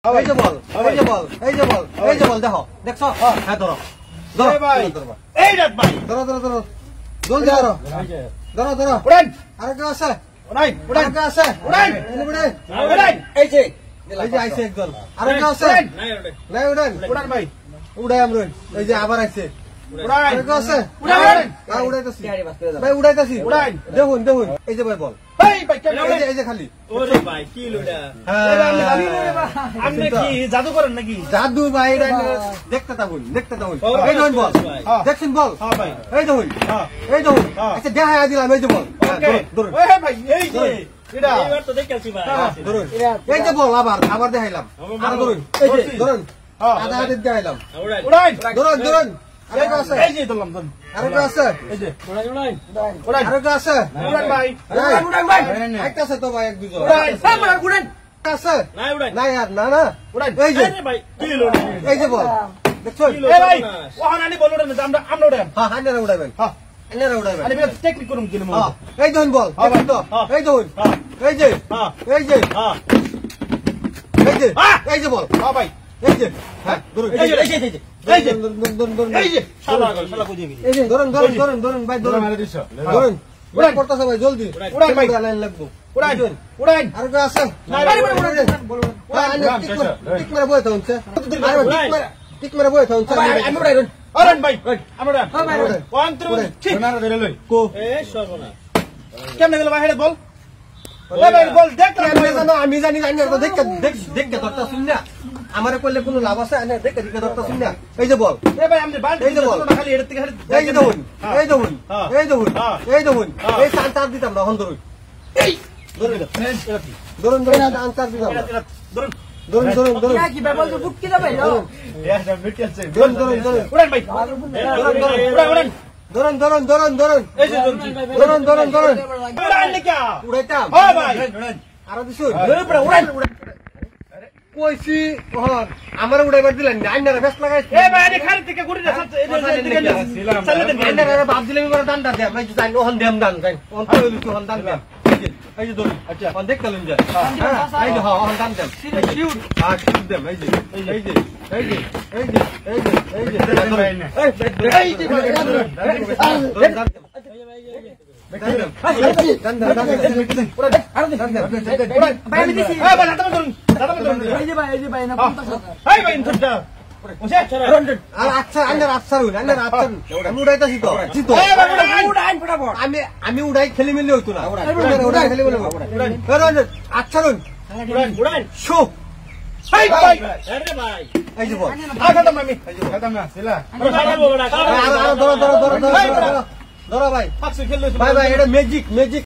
এই যে বল, এই যে বল, এই যে বল, এই যে বল দেখো, দেখছো? হ্যাঁ ধরো। ধরো ভাই। এই রাত ভাই। ধরো ধরো ধরো। জলদি ধরো। ধরো ধরো। উড়ান। আর কেউ আছে? উড়ান। আর কেউ আছে? উড়ান। উড়ান। উড়ান। এই যে এই যে আইছে একজন। আর কেউ আছে? নাই উড়ান। উড়ান ভাই। উড়াই আমরা। এই যে আবার আইছে। উড়ান। আর কেউ আছে? উড়ান। না উড়াইতাছি। ভাই উড়াইতাছি। উড়ান। দেখুন দেখুন। এই যে ভাই বল। এই ভাই কেন এই যে খালি। ওরে ভাই কি লুডা আপনি কি জাদু করেন নাকি জাদু ভাই দেখতে থাকুন দেখতে থাকুন এই দেখুন বল দেখছেন বল ভাই এই দেখুন এই দেখুন আচ্ছা দেখা দিলাম এই যে বল ধরুন ওই ভাই এই যে এটা এবার তো দেখেছি ভাই ধরুন এই যে বল আবার দেখাইলাম আর ধরুন এই যে ধরুন আধা হাতে দেখাইলাম উড়াই ধরুন ধরুন আরেকটা আছে এই যে ধরলাম ধরুন আরেকটা আছে এই যে উড়াই আরেকটা আছে উড়ান ভাই উড়ান ভাই একটা আছে তো ভাই এক দুজন উড়াই উড়ান আছে নাই উড়াই না यार না না উড়াই এই যে ভাই কি লুডা এই যে বল দেখছো এই ভাই ওখানে আনি বল উড়ান আমরা আমরা উড়ান হ্যাঁ আন্নারা উড়াইবেন হ্যাঁ আন্নারা উড়াইবেন আনি বেশ টেকনিক করুন কিনা হ্যাঁ এই দেখুন বল দেখুন তো এই দেখুন এই যে হ্যাঁ এই যে হ্যাঁ এই যে বল হ্যাঁ ভাই এই যে হ্যাঁ ধরুন এই যে এই যে এই যে ধরুন এই যে শালা শালা বুঝিয়ে গেছি এই যে ধরুন ধরুন ধরুন ধরুন ভাই ধরুন ধরুন উড়ান করতেছে ভাই জলদি উড়ান ভাই লাইন লাগবো উড়ান উড়ান আর কেউ আছে টিক মেরে বই থাকুন টিক মেরে বই থাকুন আমি উড়াই উড়ান ভাই আমরা কোন তুই ঠিক না ধরে লই কো এ সর্বনা কেমনে গেল ভাই হেড বল ওই ভাই বল দেখ আমি জানি জানি তো দেখ দেখ ধরতা শুন না আমারে কইলে কোনো লাভ আছে না দেখ দেখ ধরতা শুন না এই যে বল এ ভাই আমি বাল এই যে বল খালি এর থেকে এই যে দেখুন এই দেখুন এই দেখুন এই দেখুন এই চার দিতাম না হন ধরুন এই ধরুন ধরুন ধরুন আনসার দিতাম ধরুন ধরুন ধরুন ধরুন কি ব্যাপার তো বুক কি দাও ভাই ধরুন ধরুন ধরুন উড়ান ভাই উড়ান উড়ান ধরুন ধরুন ধরুন ধরুন এই যে ধরুন ধরুন ধরুন উড়ান নে কি উড়াইতাম হ্যাঁ ভাই আর দিছুন উড়ান কইছি ওহর আমার উড়াইবার দিলেন না আইনারা বেশ লাগাইছে এ ভাই আরে খালি থেকে ঘুরে যাচ্ছে এই দিকে চলে দেন আইনারা ভাব দিলে আমার দানটা দে ভাই যাই ওহন দেম দান যাই ওহন তো লুচি ওহন দান দেম এই যে ধরুন আচ্ছা ওহন দেখ কালুন যায় এই যে হ্যাঁ ওহন দান দেম শিউট আর শিউট দেম এই যে এই যে এই যে এই যে এই যে এই যে এই যে আমি উড়াই খেলি মিলি হইতো না আচ্ছা শো এই যে বল ধরো ভাই ভাই ভাই এটা ম্যাজিক ম্যাজিক